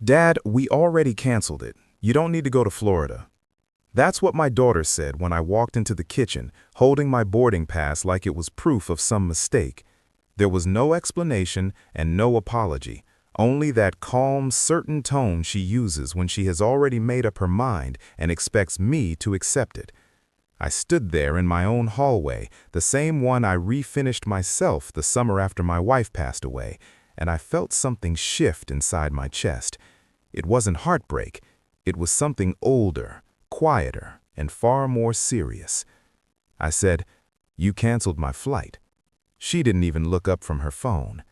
Dad, we already canceled it. You don't need to go to Florida. That's what my daughter said when I walked into the kitchen, holding my boarding pass like it was proof of some mistake. There was no explanation and no apology, only that calm, certain tone she uses when she has already made up her mind and expects me to accept it. I stood there in my own hallway, the same one I refinished myself the summer after my wife passed away, and I felt something shift inside my chest. It wasn't heartbreak. It was something older, quieter, and far more serious. I said, "You canceled my flight." She didn't even look up from her phone.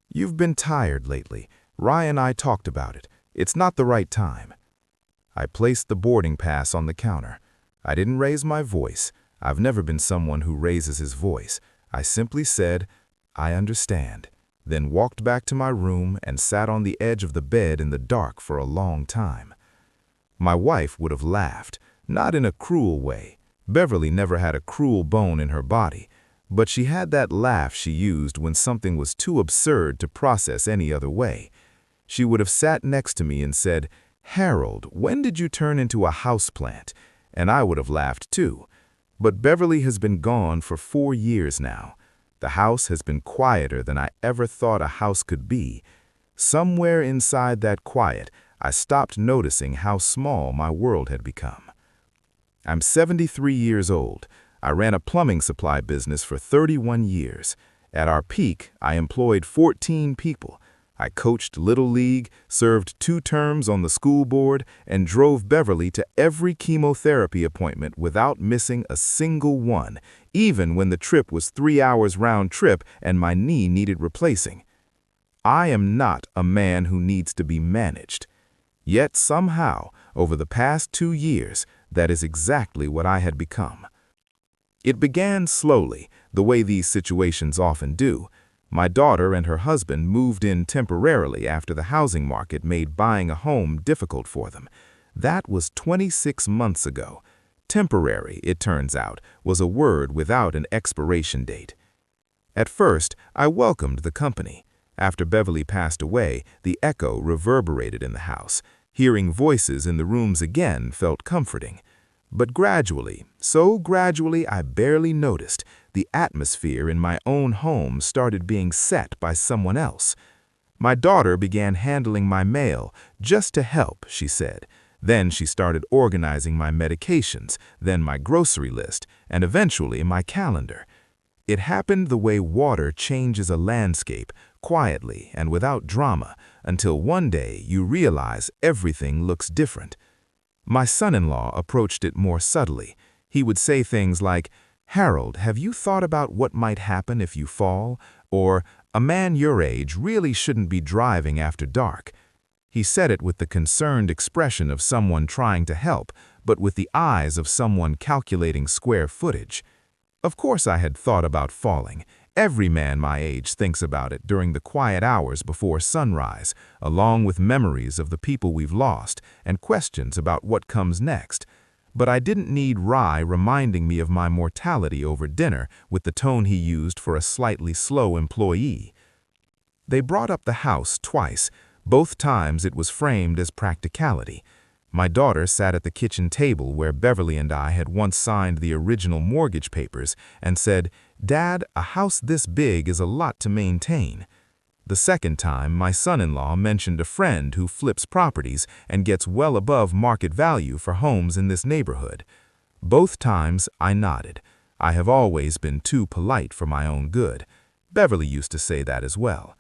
"You've been tired lately. Ryan and I talked about it. It's not the right time." I placed the boarding pass on the counter. I didn't raise my voice. I've never been someone who raises his voice. I simply said, "I understand," then walked back to my room and sat on the edge of the bed in the dark for a long time. My wife would have laughed, not in a cruel way. Beverly never had a cruel bone in her body, but she had that laugh she used when something was too absurd to process any other way. She would have sat next to me and said, "Harold, when did you turn into a houseplant?" And I would have laughed too. But Beverly has been gone for 4 years now. The house has been quieter than I ever thought a house could be. Somewhere inside that quiet, I stopped noticing how small my world had become. I'm 73 years old. I ran a plumbing supply business for 31 years. At our peak, I employed 14 people. I coached Little League, served 2 terms on the school board, and drove Beverly to every chemotherapy appointment without missing a single one, even when the trip was 3 hours round trip and my knee needed replacing. I am not a man who needs to be managed. Yet somehow, over the past 2 years, that is exactly what I had become. It began slowly, the way these situations often do. My daughter and her husband moved in temporarily after the housing market made buying a home difficult for them. That was 26 months ago. Temporary, it turns out, was a word without an expiration date. At first, I welcomed the company. After Beverly passed away, the echo reverberated in the house. Hearing voices in the rooms again felt comforting. But gradually, so gradually I barely noticed, the atmosphere in my own home started being set by someone else. My daughter began handling my mail, just to help, she said. Then she started organizing my medications, then my grocery list, and eventually my calendar. It happened the way water changes a landscape, quietly and without drama, until one day you realize everything looks different. My son-in-law approached it more subtly. He would say things like, "Harold, have you thought about what might happen if you fall?" Or, "A man your age really shouldn't be driving after dark." He said it with the concerned expression of someone trying to help, but with the eyes of someone calculating square footage. Of course I had thought about falling. Every man my age thinks about it during the quiet hours before sunrise, along with memories of the people we've lost and questions about what comes next. But I didn't need Rye reminding me of my mortality over dinner with the tone he used for a slightly slow employee. They brought up the house twice. Both times it was framed as practicality. My daughter sat at the kitchen table where Beverly and I had once signed the original mortgage papers and said, "Dad, a house this big is a lot to maintain." The second time, my son-in-law mentioned a friend who flips properties and gets well above market value for homes in this neighborhood. Both times, I nodded. I have always been too polite for my own good. Beverly used to say that as well.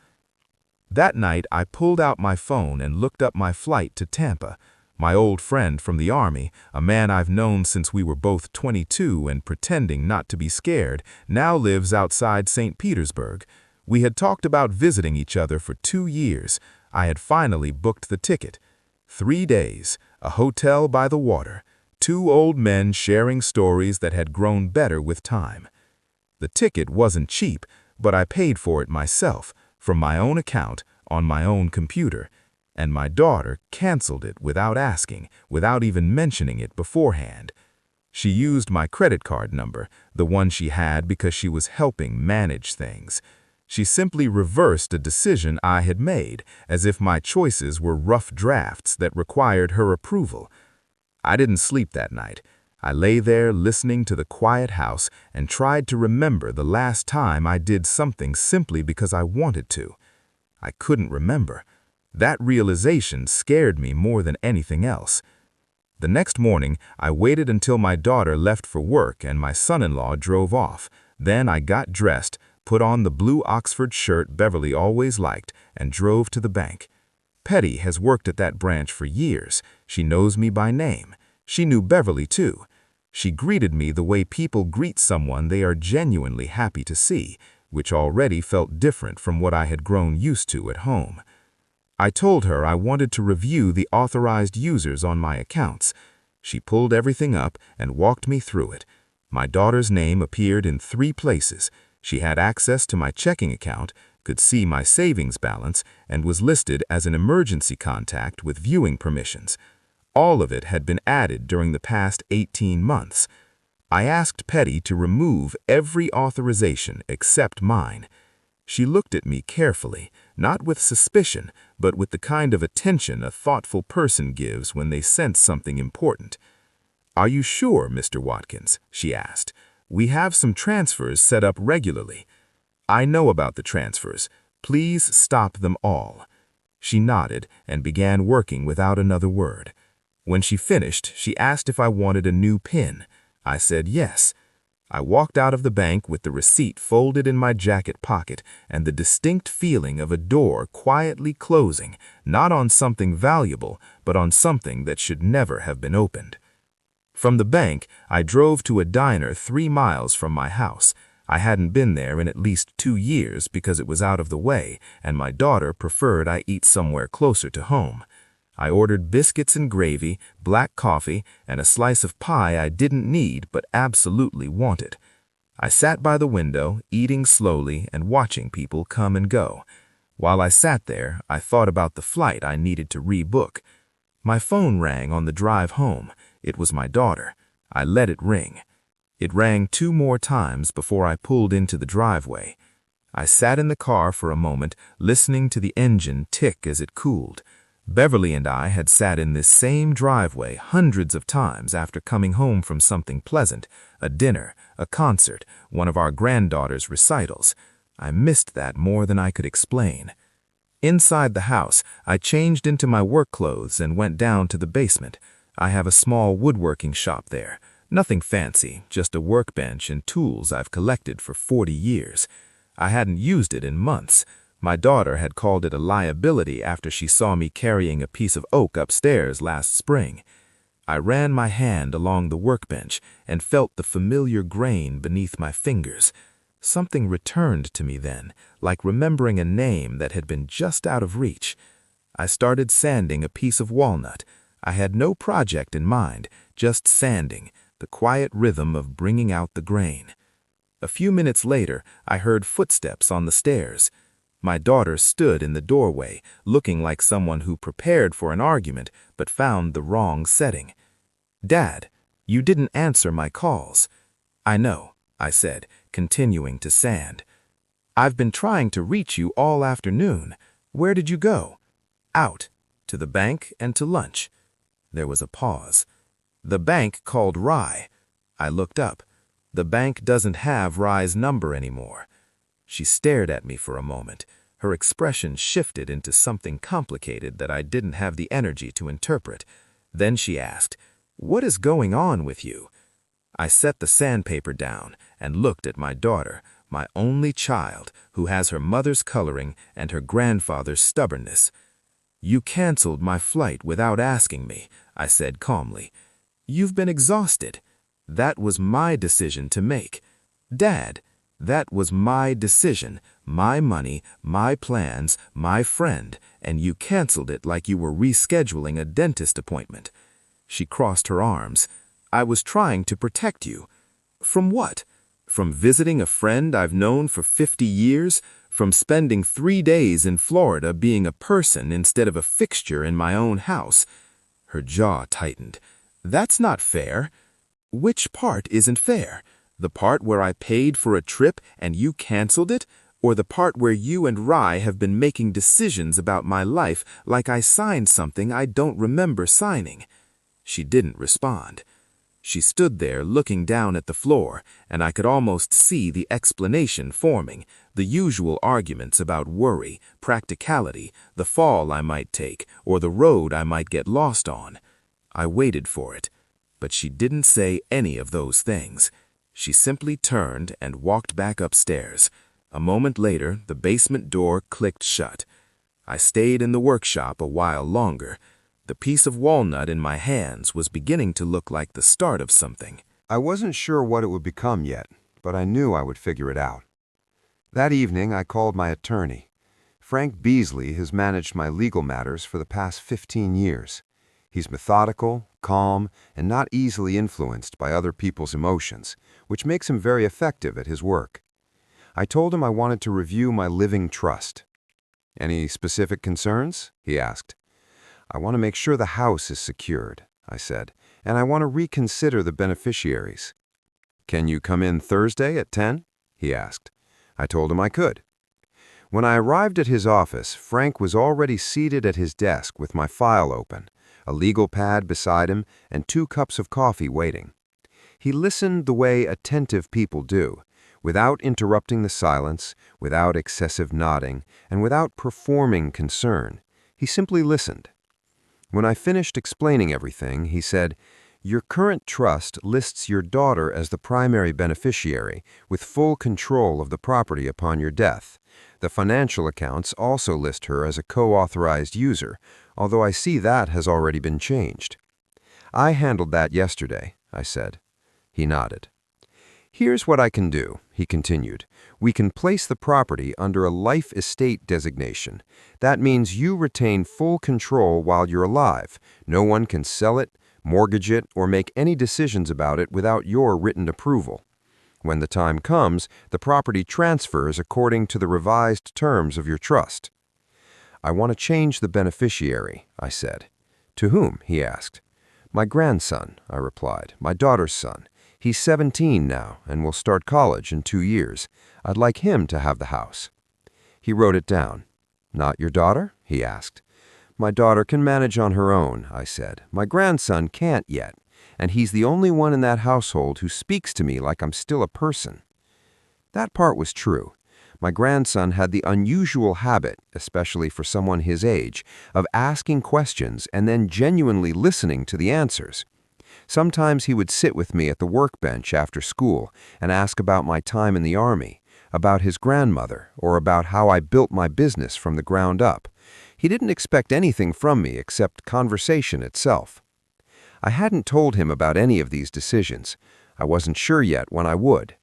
That night, I pulled out my phone and looked up my flight to Tampa. My old friend from the Army, a man I've known since we were both 22 and pretending not to be scared, now lives outside St. Petersburg. We had talked about visiting each other for 2 years. I had finally booked the ticket. 3 days, a hotel by the water, 2 old men sharing stories that had grown better with time. The ticket wasn't cheap, but I paid for it myself, from my own account, on my own computer. And my daughter canceled it without asking, without even mentioning it beforehand. She used my credit card number, the one she had because she was helping manage things. She simply reversed a decision I had made, as if my choices were rough drafts that required her approval. I didn't sleep that night. I lay there listening to the quiet house and tried to remember the last time I did something simply because I wanted to. I couldn't remember. That realization scared me more than anything else. The next morning, I waited until my daughter left for work and my son-in-law drove off. Then I got dressed, put on the blue Oxford shirt Beverly always liked, and drove to the bank. Petty has worked at that branch for years. She knows me by name. She knew Beverly, too. She greeted me the way people greet someone they are genuinely happy to see, which already felt different from what I had grown used to at home. I told her I wanted to review the authorized users on my accounts. She pulled everything up and walked me through it. My daughter's name appeared in 3 places. She had access to my checking account, could see my savings balance, and was listed as an emergency contact with viewing permissions. All of it had been added during the past 18 months. I asked Petty to remove every authorization except mine. She looked at me carefully, not with suspicion, but with the kind of attention a thoughtful person gives when they sense something important. "Are you sure, Mr. Watkins?" she asked. "We have some transfers set up regularly." "I know about the transfers. Please stop them all." She nodded and began working without another word. When she finished, she asked if I wanted a new PIN. I said yes. I walked out of the bank with the receipt folded in my jacket pocket and the distinct feeling of a door quietly closing, not on something valuable, but on something that should never have been opened. From the bank, I drove to a diner 3 miles from my house. I hadn't been there in at least 2 years because it was out of the way, and my daughter preferred I eat somewhere closer to home. I ordered biscuits and gravy, black coffee, and a slice of pie I didn't need but absolutely wanted. I sat by the window, eating slowly and watching people come and go. While I sat there, I thought about the flight I needed to rebook. My phone rang on the drive home. It was my daughter. I let it ring. It rang 2 more times before I pulled into the driveway. I sat in the car for a moment, listening to the engine tick as it cooled. Beverly and I had sat in this same driveway hundreds of times after coming home from something pleasant, a dinner, a concert, one of our granddaughter's recitals. I missed that more than I could explain. Inside the house, I changed into my work clothes and went down to the basement. I have a small woodworking shop there. Nothing fancy, just a workbench and tools I've collected for 40 years. I hadn't used it in months. My daughter had called it a liability after she saw me carrying a piece of oak upstairs last spring. I ran my hand along the workbench and felt the familiar grain beneath my fingers. Something returned to me then, like remembering a name that had been just out of reach. I started sanding a piece of walnut. I had no project in mind, just sanding, the quiet rhythm of bringing out the grain. A few minutes later, I heard footsteps on the stairs. My daughter stood in the doorway, looking like someone who prepared for an argument but found the wrong setting. "Dad, you didn't answer my calls." "I know," I said, continuing to sand. "I've been trying to reach you all afternoon. Where did you go?" "Out. To the bank and to lunch." There was a pause. "The bank called Rye." I looked up. "The bank doesn't have Rye's number anymore." She stared at me for a moment. Her expression shifted into something complicated that I didn't have the energy to interpret. Then she asked, "What is going on with you?" I set the sandpaper down and looked at my daughter, my only child, who has her mother's coloring and her grandfather's stubbornness. "You canceled my flight without asking me," I said calmly. "You've been exhausted. That was my decision to make. Dad, that was my decision, my money, my plans, my friend, and you canceled it like you were rescheduling a dentist appointment." She crossed her arms. "I was trying to protect you." "From what? From visiting a friend I've known for 50 years? From spending 3 days in Florida being a person instead of a fixture in my own house?" Her jaw tightened. "That's not fair." "Which part isn't fair? The part where I paid for a trip and you canceled it? Or the part where you and Rye have been making decisions about my life like I signed something I don't remember signing?" She didn't respond. She stood there looking down at the floor, and I could almost see the explanation forming, the usual arguments about worry, practicality, the fall I might take, or the road I might get lost on. I waited for it, but she didn't say any of those things. She simply turned and walked back upstairs. A moment later, the basement door clicked shut. I stayed in the workshop a while longer. The piece of walnut in my hands was beginning to look like the start of something. I wasn't sure what it would become yet, but I knew I would figure it out. That evening, I called my attorney. Frank Beasley has managed my legal matters for the past 15 years. He's methodical, calm, and not easily influenced by other people's emotions, which makes him very effective at his work. I told him I wanted to review my living trust. "Any specific concerns?" he asked. "I want to make sure the house is secured," I said, "and I want to reconsider the beneficiaries." "Can you come in Thursday at 10?" he asked. I told him I could. When I arrived at his office, Frank was already seated at his desk with my file open, a legal pad beside him, and 2 cups of coffee waiting. He listened the way attentive people do, without interrupting the silence, without excessive nodding, and without performing concern. He simply listened. When I finished explaining everything, he said, "Your current trust lists your daughter as the primary beneficiary, with full control of the property upon your death. The financial accounts also list her as a co-authorized user, although I see that has already been changed." "I handled that yesterday," I said. He nodded. "Here's what I can do," he continued. "We can place the property under a life estate designation. That means you retain full control while you're alive. No one can sell it, mortgage it, or make any decisions about it without your written approval. When the time comes, the property transfers according to the revised terms of your trust." "I want to change the beneficiary," I said. "To whom?" he asked. "My grandson," I replied, "my daughter's son. He's 17 now and will start college in 2 years. I'd like him to have the house." He wrote it down. "Not your daughter?" he asked. "My daughter can manage on her own," I said. "My grandson can't yet, and he's the only one in that household who speaks to me like I'm still a person." That part was true. My grandson had the unusual habit, especially for someone his age, of asking questions and then genuinely listening to the answers. Sometimes he would sit with me at the workbench after school and ask about my time in the Army, about his grandmother, or about how I built my business from the ground up. He didn't expect anything from me except conversation itself. I hadn't told him about any of these decisions. I wasn't sure yet when I would.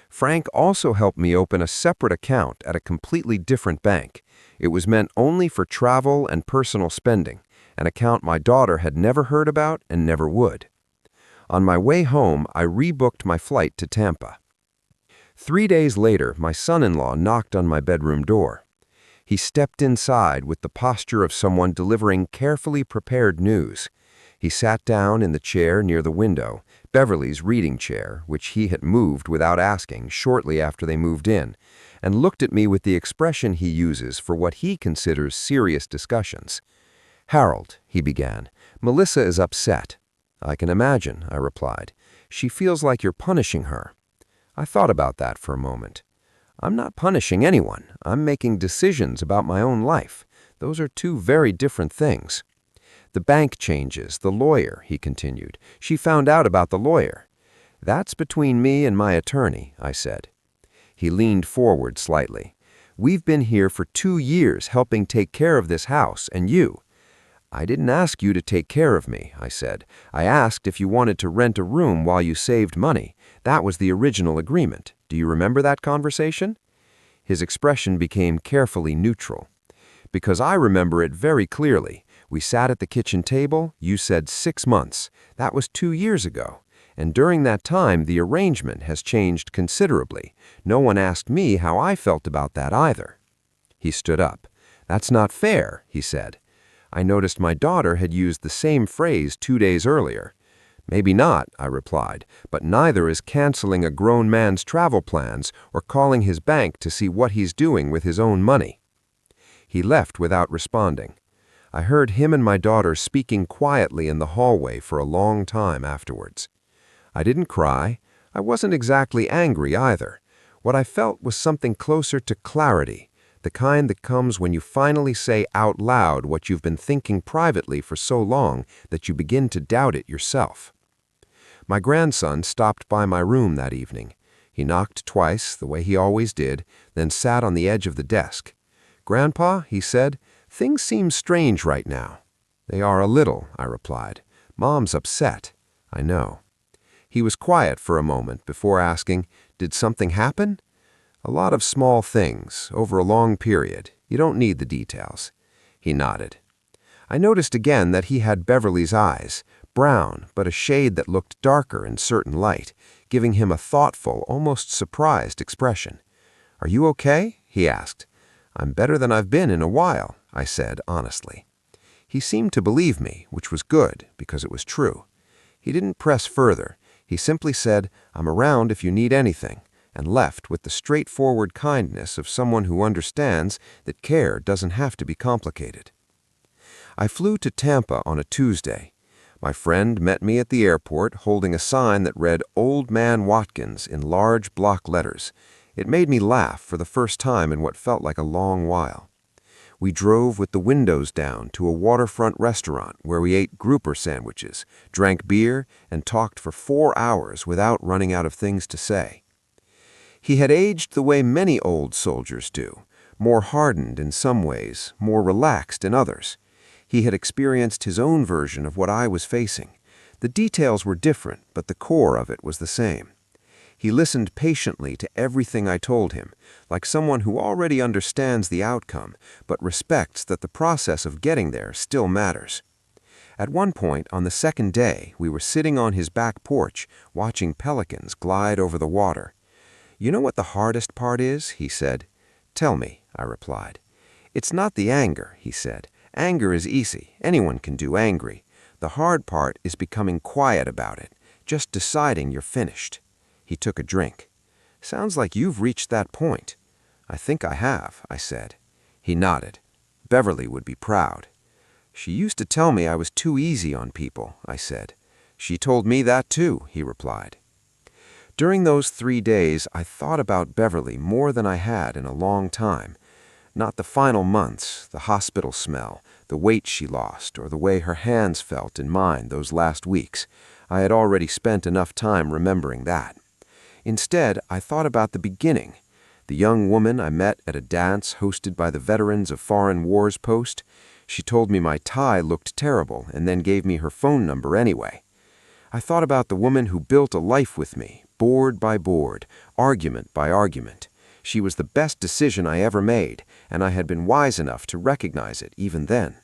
Frank also helped me open a separate account at a completely different bank. It was meant only for travel and personal spending, an account my daughter had never heard about and never would. On my way home, I rebooked my flight to Tampa. 3 days later, my son-in-law knocked on my bedroom door. He stepped inside with the posture of someone delivering carefully prepared news. He sat down in the chair near the window, Beverly's reading chair, which he had moved without asking shortly after they moved in, and looked at me with the expression he uses for what he considers serious discussions. "Harold," he began, "Melissa is upset." "I can imagine," I replied. "She feels like you're punishing her." I thought about that for a moment. "I'm not punishing anyone. I'm making decisions about my own life. Those are 2 very different things." "The bank changes, the lawyer," he continued. "She found out about the lawyer." "That's between me and my attorney," I said. He leaned forward slightly. "We've been here for 2 years helping take care of this house, and you—" "I didn't ask you to take care of me," I said. "I asked if you wanted to rent a room while you saved money. That was the original agreement. Do you remember that conversation?" His expression became carefully neutral. "Because I remember it very clearly. We sat at the kitchen table. You said 6 months. That was 2 years ago. And during that time, the arrangement has changed considerably. No one asked me how I felt about that either." He stood up. "That's not fair," he said. I noticed my daughter had used the same phrase 2 days earlier. Maybe not, I replied, but neither is canceling a grown man's travel plans or calling his bank to see what he's doing with his own money. He left without responding. I heard him and my daughter speaking quietly in the hallway for a long time afterwards. I didn't cry. I wasn't exactly angry either. What I felt was something closer to clarity, the kind that comes when you finally say out loud what you've been thinking privately for so long that you begin to doubt it yourself. My grandson stopped by my room that evening. He knocked twice, the way he always did, then sat on the edge of the desk. "Grandpa," he said, "things seem strange right now." "They are a little," I replied. "Mom's upset." "I know." He was quiet for a moment before asking, "Did something happen?" "A lot of small things, over a long period. You don't need the details." He nodded. I noticed again that he had Beverly's eyes, brown, but a shade that looked darker in certain light, giving him a thoughtful, almost surprised expression. "Are you okay?" he asked. "I'm better than I've been in a while," I said honestly. He seemed to believe me, which was good, because it was true. He didn't press further. He simply said, "I'm around if you need anything," and left with the straightforward kindness of someone who understands that care doesn't have to be complicated. I flew to Tampa on a Tuesday. My friend met me at the airport holding a sign that read "Old Man Watkins" in large block letters. It made me laugh for the first time in what felt like a long while. We drove with the windows down to a waterfront restaurant where we ate grouper sandwiches, drank beer, and talked for 4 hours without running out of things to say. He had aged the way many old soldiers do, more hardened in some ways, more relaxed in others. He had experienced his own version of what I was facing. The details were different, but the core of it was the same. He listened patiently to everything I told him, like someone who already understands the outcome, but respects that the process of getting there still matters. At one point, on the second day, we were sitting on his back porch, watching pelicans glide over the water. "You know what the hardest part is?" he said. "Tell me," I replied. "It's not the anger," he said. "Anger is easy. Anyone can do angry. The hard part is becoming quiet about it, just deciding you're finished." He took a drink. "Sounds like you've reached that point." "I think I have," I said. He nodded. "Beverly would be proud." "She used to tell me I was too easy on people," I said. "She told me that too," he replied. During those 3 days, I thought about Beverly more than I had in a long time. Not the final months, the hospital smell, the weight she lost, or the way her hands felt in mine those last weeks. I had already spent enough time remembering that. Instead, I thought about the beginning, the young woman I met at a dance hosted by the Veterans of Foreign Wars Post. She told me my tie looked terrible and then gave me her phone number anyway. I thought about the woman who built a life with me, board by board, argument by argument. She was the best decision I ever made, and I had been wise enough to recognize it even then.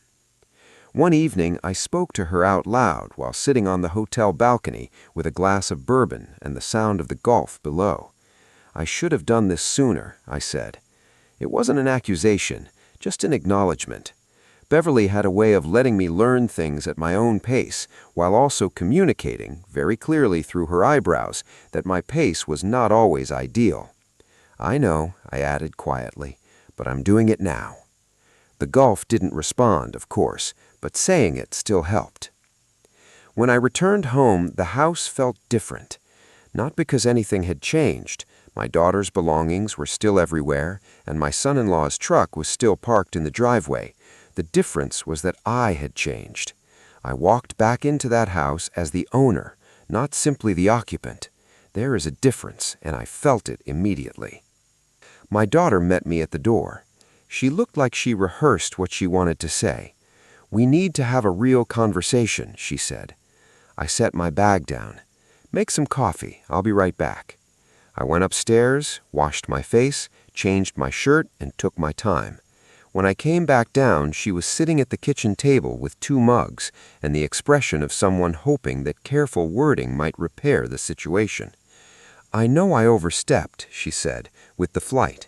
One evening, I spoke to her out loud while sitting on the hotel balcony with a glass of bourbon and the sound of the Gulf below. "I should have done this sooner," I said. It wasn't an accusation, just an acknowledgement. Beverly had a way of letting me learn things at my own pace, while also communicating, very clearly through her eyebrows, that my pace was not always ideal. "I know," I added quietly, "but I'm doing it now." The Gulf didn't respond, of course, but saying it still helped. When I returned home, the house felt different. Not because anything had changed. My daughter's belongings were still everywhere, and my son-in-law's truck was still parked in the driveway. The difference was that I had changed. I walked back into that house as the owner, not simply the occupant. There is a difference, and I felt it immediately. My daughter met me at the door. She looked like she rehearsed what she wanted to say. "We need to have a real conversation," she said. I set my bag down. "Make some coffee. I'll be right back." I went upstairs, washed my face, changed my shirt, and took my time. When I came back down, she was sitting at the kitchen table with 2 mugs and the expression of someone hoping that careful wording might repair the situation. "I know I overstepped," she said, "with the flight."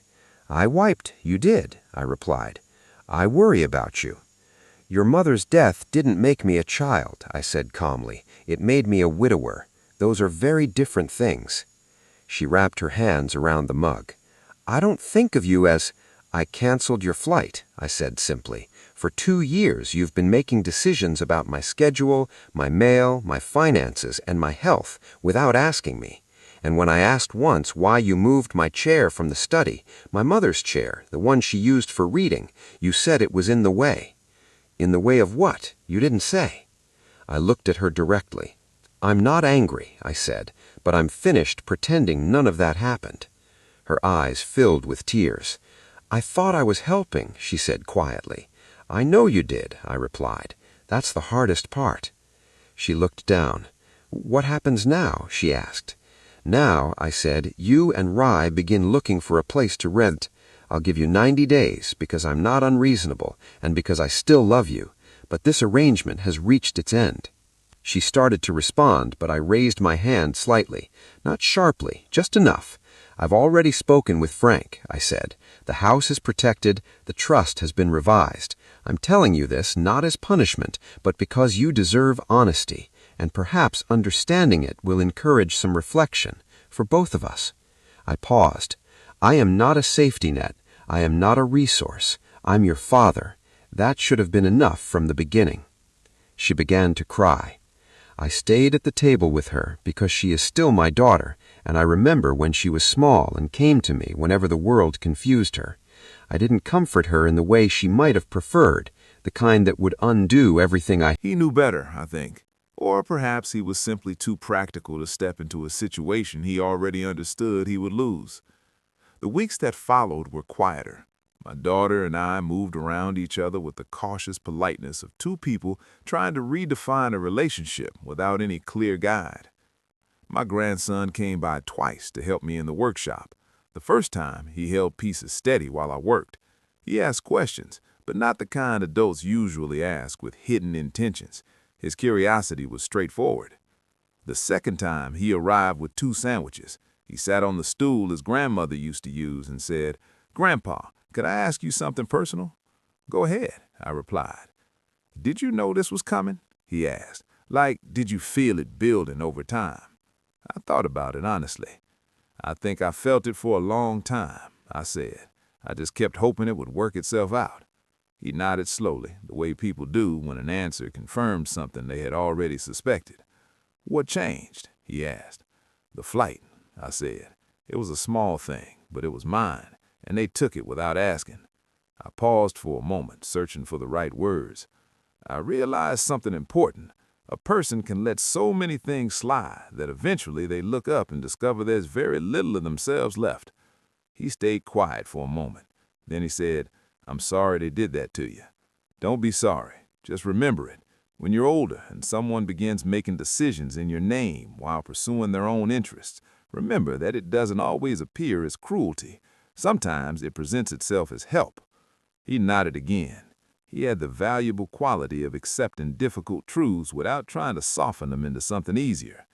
"I wiped. You did," I replied. "I worry about you." "Your mother's death didn't make me a child," I said calmly. "It made me a widower. Those are very different things." She wrapped her hands around the mug. "I don't think of you as—" "I canceled your flight," I said simply. "For 2 years you've been making decisions about my schedule, my mail, my finances, and my health without asking me. And when I asked once why you moved my chair from the study, my mother's chair, the one she used for reading, you said it was in the way." "In the way of what? You didn't say." I looked at her directly. "I'm not angry," I said, "but I'm finished pretending none of that happened." Her eyes filled with tears. "I thought I was helping," she said quietly. "I know you did," I replied. "That's the hardest part." She looked down. "What happens now?" she asked. "Now," I said, "you and Rye begin looking for a place to rent. I'll give you 90 days, because I'm not unreasonable, and because I still love you. But this arrangement has reached its end." She started to respond, but I raised my hand slightly. Not sharply, just enough. "I've already spoken with Frank," I said. "The house is protected, the trust has been revised. I'm telling you this not as punishment, but because you deserve honesty, and perhaps understanding it will encourage some reflection, for both of us." I paused. "I am not a safety net. I am not a resource. I'm your father. That should have been enough from the beginning." She began to cry. I stayed at the table with her because she is still my daughter, and I remember when she was small and came to me whenever the world confused her. I didn't comfort her in the way she might have preferred, the kind that would undo everything I— He knew better, I think. Or perhaps he was simply too practical to step into a situation he already understood he would lose. The weeks that followed were quieter. My daughter and I moved around each other with the cautious politeness of two people trying to redefine a relationship without any clear guide. My grandson came by twice to help me in the workshop. The first time, he held pieces steady while I worked. He asked questions, but not the kind adults usually ask with hidden intentions. His curiosity was straightforward. The second time, he arrived with 2 sandwiches. He sat on the stool his grandmother used to use and said, "Grandpa, could I ask you something personal?" "Go ahead," I replied. "Did you know this was coming?" he asked. "Like, did you feel it building over time?" I thought about it honestly. "I think I felt it for a long time," I said. "I just kept hoping it would work itself out." He nodded slowly, the way people do when an answer confirms something they had already suspected. "What changed?" he asked. "The flight," I said. "It was a small thing, but it was mine, and they took it without asking." I paused for a moment, searching for the right words. I realized something important. A person can let so many things slide that eventually they look up and discover there's very little of themselves left. He stayed quiet for a moment. Then he said, "I'm sorry they did that to you." "Don't be sorry. Just remember it. When you're older and someone begins making decisions in your name while pursuing their own interests, remember that it doesn't always appear as cruelty. Sometimes it presents itself as help." He nodded again. He had the valuable quality of accepting difficult truths without trying to soften them into something easier.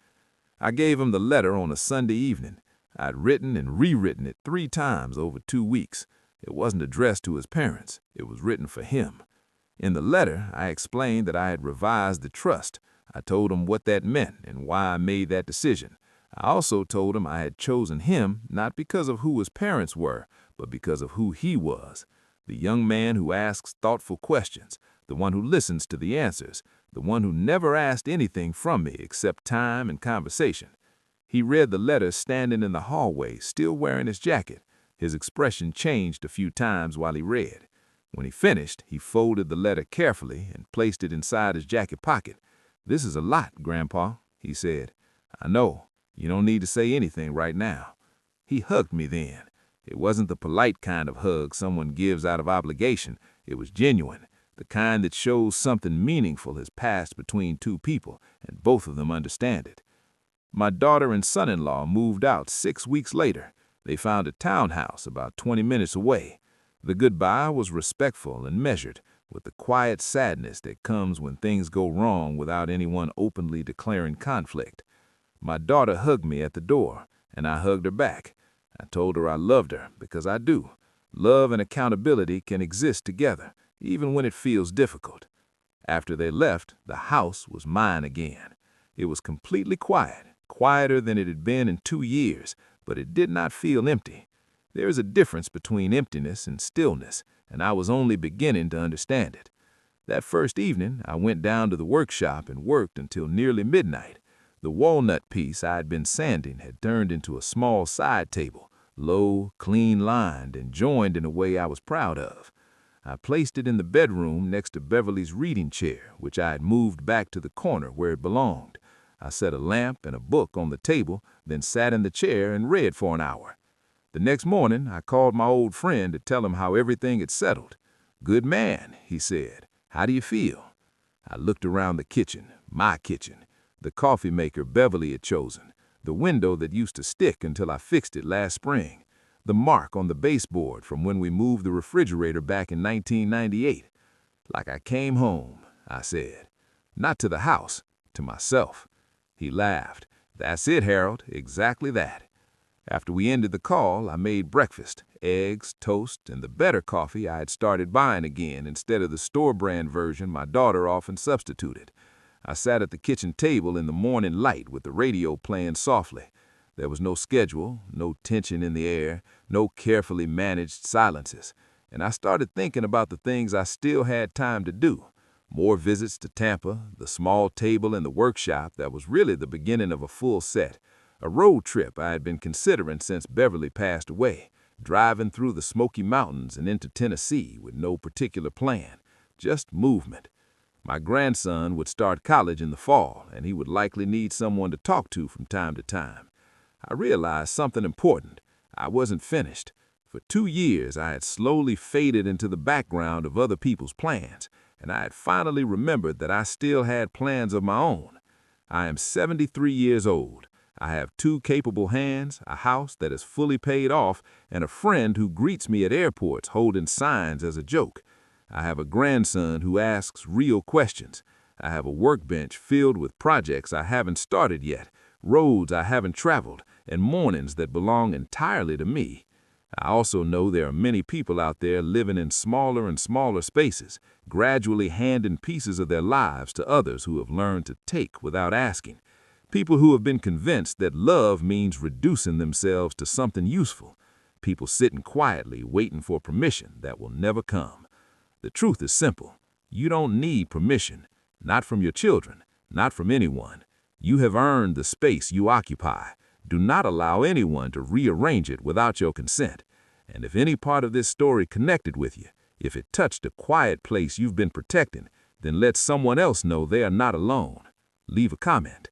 I gave him the letter on a Sunday evening. I'd written and rewritten it 3 times over 2 weeks. It wasn't addressed to his parents. It was written for him. In the letter, I explained that I had revised the trust. I told him what that meant and why I made that decision. I also told him I had chosen him not because of who his parents were, but because of who he was. The young man who asks thoughtful questions, the one who listens to the answers, the one who never asked anything from me except time and conversation. He read the letter standing in the hallway, still wearing his jacket. His expression changed a few times while he read. When he finished, he folded the letter carefully and placed it inside his jacket pocket. "This is a lot, Grandpa," he said. "I know. You don't need to say anything right now." He hugged me then. It wasn't the polite kind of hug someone gives out of obligation. It was genuine, the kind that shows something meaningful has passed between 2 people, and both of them understand it. My daughter and son-in-law moved out 6 weeks later. They found a townhouse about 20 minutes away. The goodbye was respectful and measured, with the quiet sadness that comes when things go wrong without anyone openly declaring conflict. My daughter hugged me at the door, and I hugged her back. I told her I loved her, because I do. Love and accountability can exist together, even when it feels difficult. After they left, the house was mine again. It was completely quiet, quieter than it had been in 2 years, but it did not feel empty. There is a difference between emptiness and stillness, and I was only beginning to understand it. That first evening, I went down to the workshop and worked until nearly midnight. The walnut piece I had been sanding had turned into a small side table, low, clean-lined, and joined in a way I was proud of. I placed it in the bedroom next to Beverly's reading chair, which I had moved back to the corner where it belonged. I set a lamp and a book on the table, then sat in the chair and read for an hour. The next morning, I called my old friend to tell him how everything had settled. "Good man," he said. "How do you feel?" I looked around the kitchen, my kitchen, the coffee maker Beverly had chosen, the window that used to stick until I fixed it last spring, the mark on the baseboard from when we moved the refrigerator back in 1998. "Like I came home," I said. "Not to the house, to myself." He laughed. "That's it, Harold, exactly that." After we ended the call, I made breakfast, eggs, toast, and the better coffee I had started buying again instead of the store-brand version my daughter often substituted. I sat at the kitchen table in the morning light with the radio playing softly. There was no schedule, no tension in the air, no carefully managed silences, and I started thinking about the things I still had time to do. More visits to Tampa, the small table in the workshop that was really the beginning of a full set, a road trip I had been considering since Beverly passed away, driving through the Smoky Mountains and into Tennessee with no particular plan, just movement. My grandson would start college in the fall, and he would likely need someone to talk to from time to time. I realized something important. I wasn't finished. For 2 years, I had slowly faded into the background of other people's plans, and I had finally remembered that I still had plans of my own. I am 73 years old. I have 2 capable hands, a house that is fully paid off, and a friend who greets me at airports holding signs as a joke. I have a grandson who asks real questions. I have a workbench filled with projects I haven't started yet, roads I haven't traveled, and mornings that belong entirely to me. I also know there are many people out there living in smaller and smaller spaces, gradually handing pieces of their lives to others who have learned to take without asking. People who have been convinced that love means reducing themselves to something useful. People sitting quietly waiting for permission that will never come. The truth is simple. You don't need permission, not from your children, not from anyone. You have earned the space you occupy. Do not allow anyone to rearrange it without your consent. And if any part of this story connected with you, if it touched a quiet place you've been protecting, then let someone else know they are not alone. Leave a comment.